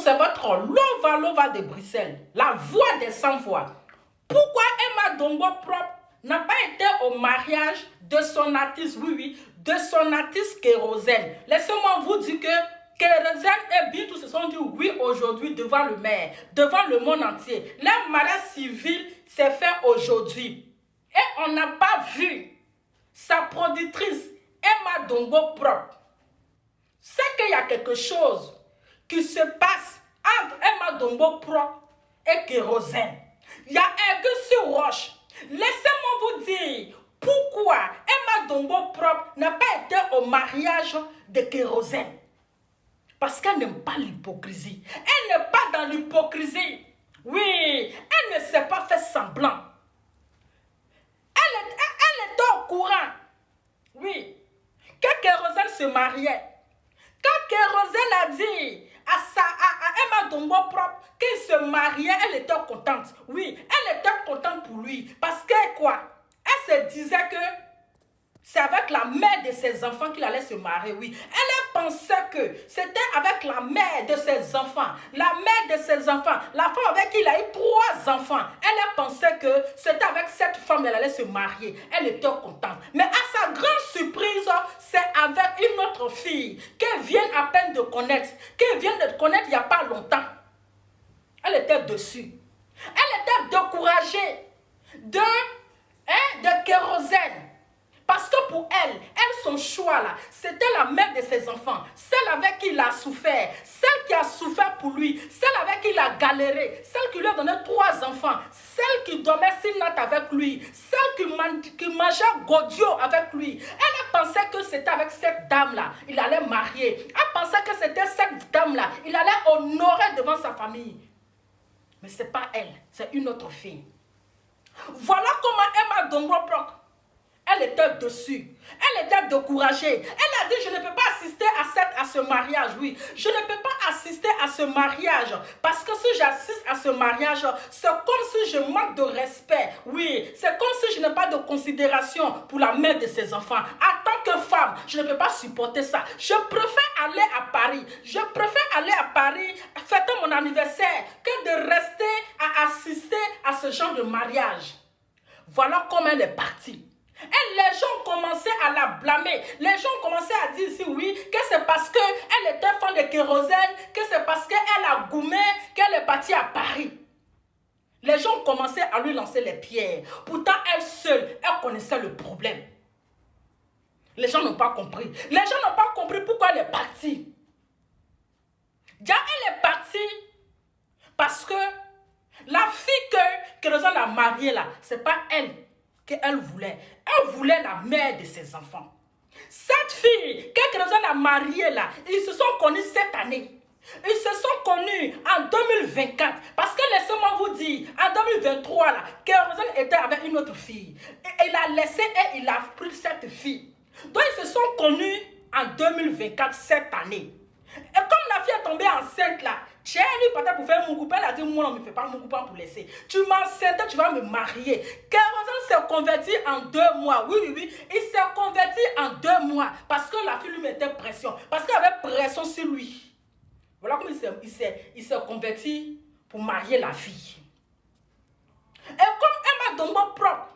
c'est votre Lova Lova de Bruxelles, la voix des sans-voix. Pourquoi Emma Dombo propre n'a pas été au mariage de son artiste, de son artiste Kérosène? Laissez-moi vous dire que Kérosène et Bintou se sont dit oui aujourd'hui devant le maire, devant le monde entier. Leur mariage civil s'est fait aujourd'hui. Et on n'a pas vu sa productrice Emma Dombo propre. C'est qu'il y a quelque chose qui se passe entre Emma Dombo propre et Kérosène. Il y a aigu sur roche. Laissez-moi vous dire pourquoi Emma Dombo propre n'a pas été au mariage de Kérosène. Parce qu'elle n'aime pas l'hypocrisie. Elle n'est pas dans l'hypocrisie. Oui, elle ne s'est pas fait semblant. Elle était au courant. Oui, que Kérosène se mariait. Quand Kérosène a dit à Emma Dombo propre qu'il se mariait, elle était contente. Oui, elle était contente pour lui. Parce que quoi? Elle se disait que c'est avec la mère de ses enfants qu'il allait se marier, oui. Elle pensait que c'était avec la mère de ses enfants. La mère de ses enfants. La femme avec qui il a eu 3 enfants. Elle pensait que c'était avec cette femme qu'elle allait se marier. Elle était contente. Mais à sa grande surprise, c'est avec une autre fille qu'elle vient à peine de connaître. Qu'elle vient de connaître il n'y a pas longtemps. Elle était dessus. Elle était découragée de Kérosène. Parce que pour elle, son choix là, c'était la mère de ses enfants, celle avec qui il a souffert, celle qui a souffert pour lui, celle avec qui il a galéré, celle qui lui a donné 3 enfants, celle qui dormait sinat avec lui, celle qui mangeait godio avec lui. Elle pensait que c'était avec cette dame-là, il allait marier. Elle pensait que c'était cette dame-là, il allait honorer devant sa famille. Mais ce n'est pas elle, c'est une autre fille. Voilà comment Emma Dombo propre. Elle était dessus. Elle était découragée. Elle a dit, je ne peux pas assister à ce mariage, oui. Je ne peux pas assister à ce mariage. Parce que si j'assiste à ce mariage, c'est comme si je manque de respect. Oui, c'est comme si je n'ai pas de considération pour la mère de ses enfants. En tant que femme, je ne peux pas supporter ça. Je préfère aller à Paris. Je préfère aller à Paris fêter mon anniversaire que de rester à assister à ce genre de mariage. Voilà comment elle est partie. Et les gens commençaient à la blâmer. Les gens commençaient à dire ici, oui, que c'est parce qu'elle était fan de Kérosène, que c'est parce qu'elle a goumé, qu'elle est partie à Paris. Les gens commençaient à lui lancer les pierres. Pourtant, elle seule, elle connaissait le problème. Les gens n'ont pas compris. Les gens n'ont pas compris pourquoi elle est partie. Déjà, elle est partie parce que la fille que Kérosène a mariée là, ce n'est pas elle qu'elle voulait. Elle voulait la mère de ses enfants. Cette fille que Kérosène a mariée là, ils se sont connus cette année. Ils se sont connus en 2024. Parce que laissez-moi vous dire, en 2023 là, Kérosène était avec une autre fille. Et il a laissé et il a pris cette fille. Donc ils se sont connus en 2024 cette année. Et comme la fille est tombée enceinte là, tu es lui peut-être pour faire mon coupé, elle a dit moi on ne me fait pas mon coupé pour laisser. Tu m'enceintes, tu vas me marier. Kérosène s'est converti en 2 mois. Oui. Il s'est converti en 2 mois parce que la fille lui mettait pression. Parce qu'elle avait pression sur lui. Voilà comment il s'est converti pour marier la fille. Et comme Emma Dombo propre,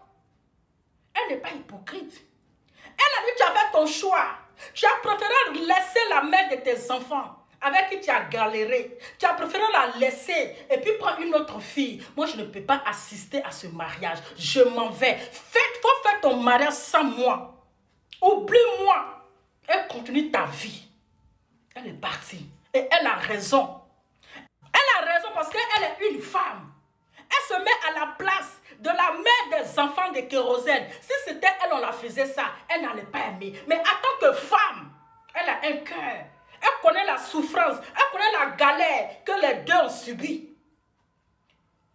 elle n'est pas hypocrite. Elle a dit tu as fait ton choix. Tu as préféré laisser la mère de tes enfants avec qui tu as galéré. Tu as préféré la laisser et puis prendre une autre fille. Moi, je ne peux pas assister à ce mariage. Je m'en vais. Faut faire ton mariage sans moi. Oublie-moi et continue ta vie. Elle est partie. Et elle a raison. Elle a raison parce qu'elle est une femme. Elle se met à la place de la mère des enfants de Kérosène. Si c'était elle, on la faisait ça, elle n'allait pas aimer. Mais en tant que femme, elle a un cœur. Elle connaît la souffrance, elle connaît la galère que les deux ont subie.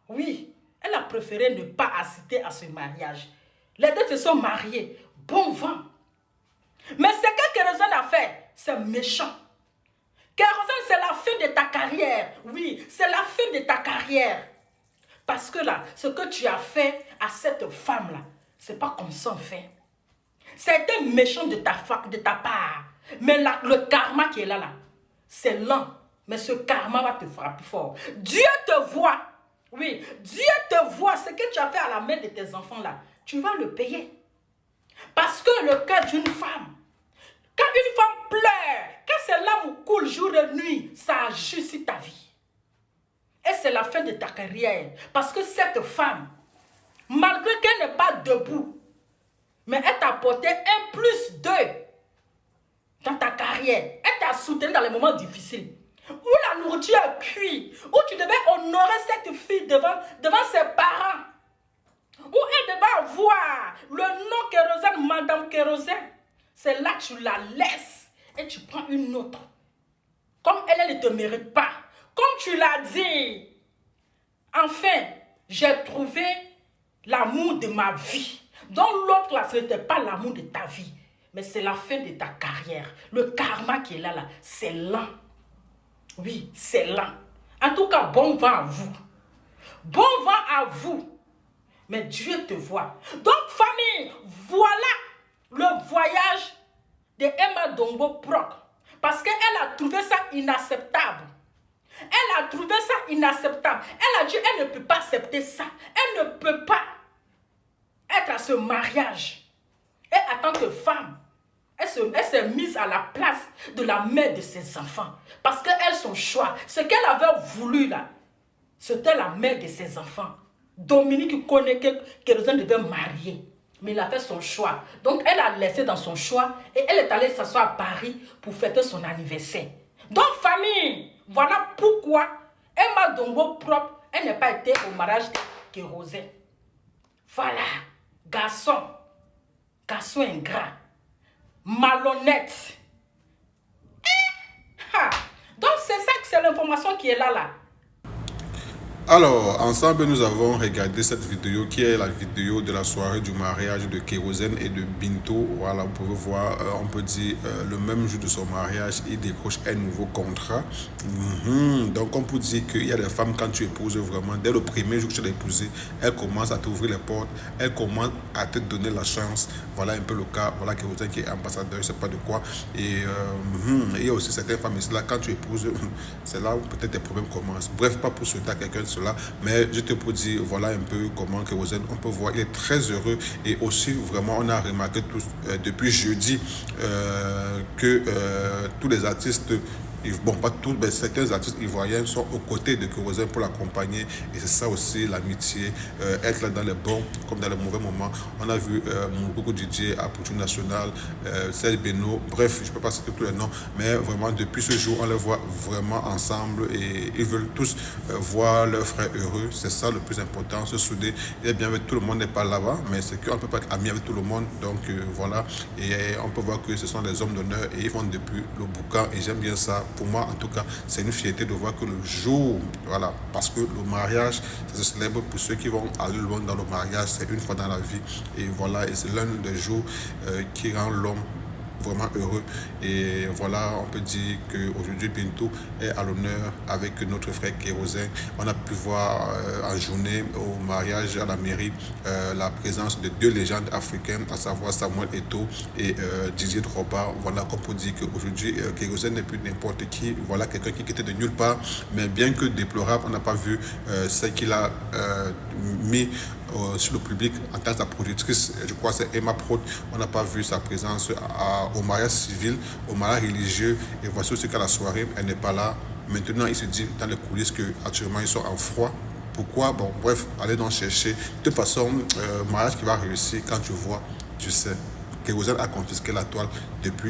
Oui, elle a préféré ne pas assister à ce mariage. Les deux se sont mariés. Bon vent. Mais ce que Kérosène a fait, c'est méchant. Kérosène, c'est la fin de ta carrière. Oui, c'est la fin de ta carrière. Parce que là, ce que tu as fait à cette femme-là, ce n'est pas comme ça on fait. C'était méchant de ta part. Mais là, le karma qui est là, c'est lent. Mais ce karma va te frapper fort. Dieu te voit. Oui, Dieu te voit. Ce que tu as fait à la main de tes enfants là, tu vas le payer. Parce que le cœur d'une femme, quand une femme pleure, quand ses larmes coulent jour et nuit, ça agit sur ta vie. Et c'est la fin de ta carrière. Parce que cette femme, malgré qu'elle n'est pas debout, mais elle t'a apporté un plus 2 dans ta carrière. Elle t'a soutenu dans les moments difficiles. Où la nourriture est cuite. Où tu devais honorer cette fille devant ses parents. Où elle devait avoir le nom Kérosène, Madame Kérosène. C'est là que tu la laisses et tu prends une autre. Comme elle ne te mérite pas. Comme tu l'as dit. Enfin, j'ai trouvé l'amour de ma vie. Dans l'autre là, ce n'était pas l'amour de ta vie. Mais c'est la fin de ta carrière. Le karma qui est là, c'est lent. Oui, c'est lent. En tout cas, bon vent à vous. Bon vent à vous. Mais Dieu te voit. Donc, famille, voilà le voyage de Emma Dombo Proc. Parce qu'elle a trouvé ça inacceptable. Elle a trouvé ça inacceptable. Elle a dit, elle ne peut pas accepter ça. Elle ne peut pas être à ce mariage. Et en tant que femme, elle s'est mise à la place de la mère de ses enfants. Parce qu'elle, son choix, ce qu'elle avait voulu là, c'était la mère de ses enfants. Dominique connaît que Kérosène devait marier. Mais il a fait son choix. Donc elle a laissé dans son choix et elle est allée s'asseoir à Paris pour fêter son anniversaire. Donc famille, voilà pourquoi Emma Dombo Propre, elle n'a pas été au mariage de Kérosène. Voilà, garçon ingrat, malhonnête. Donc c'est ça que c'est l'information qui est là. Alors, ensemble, nous avons regardé cette vidéo qui est la vidéo de la soirée du mariage de Kérosène et de Bintou. Voilà, vous pouvez voir, on peut dire, le même jour de son mariage, il décroche un nouveau contrat. Donc, on peut dire qu'il y a des femmes, quand tu épouses vraiment, dès le premier jour que tu l'as épousée, elles commencent à t'ouvrir les portes, elles commencent à te donner la chance. Voilà un peu le cas. Voilà Kérosène qui est ambassadeur, je ne sais pas de quoi. Et il y a aussi certaines femmes ici là, quand tu épouses, c'est là où peut-être des problèmes commencent. Bref, pas pour souhaiter à quelqu'un cela, mais je te peux dire voilà un peu comment Kérosène, on peut voir, il est très heureux. Et aussi vraiment on a remarqué tous depuis jeudi que tous les artistes, bon pas tous, mais certains artistes ivoiriens sont aux côtés de Kérosène pour l'accompagner. Et c'est ça aussi l'amitié, être là dans les bons comme dans les mauvais moments. On a vu Moukoko DJ à Poutou National, Serge Beno, bref, je ne peux pas citer tous les noms, mais vraiment depuis ce jour on les voit vraiment ensemble et ils veulent tous voir leur frère heureux. C'est ça le plus important, se souder. Il est bien avec tout le monde, n'est pas là-bas, mais c'est qu'on ne peut pas être ami avec tout le monde. Donc voilà, et on peut voir que ce sont des hommes d'honneur et ils vont depuis le boucan et j'aime bien ça. Pour moi, en tout cas, c'est une fierté de voir que le jour, voilà, parce que le mariage, ça se célèbre pour ceux qui vont aller loin dans le mariage, c'est une fois dans la vie. Et voilà, et c'est l'un des jours qui rend l'homme vraiment heureux. Et voilà, on peut dire qu'aujourd'hui Bintou est à l'honneur avec notre frère Kérosène. On a pu voir en journée au mariage à la mairie la présence de 2 légendes africaines, à savoir Samuel Eto'o et Didier Drogba. Voilà qu'on peut dire qu'aujourd'hui Kérosène n'est plus n'importe qui. Voilà quelqu'un qui était de nulle part, mais bien que déplorable, on n'a pas vu ce qu'il a mis sur le public en tant que sa productrice. Je crois que c'est Emma Prod. On n'a pas vu sa présence au mariage civil, au mariage religieux. Et voici aussi qu'à la soirée, elle n'est pas là. Maintenant, il se dit dans les coulisses qu'actuellement, ils sont en froid. Pourquoi? Bon, bref, allez donc chercher. De toute façon, mariage qui va réussir, quand tu vois, tu sais. Kérosène a confisqué la toile depuis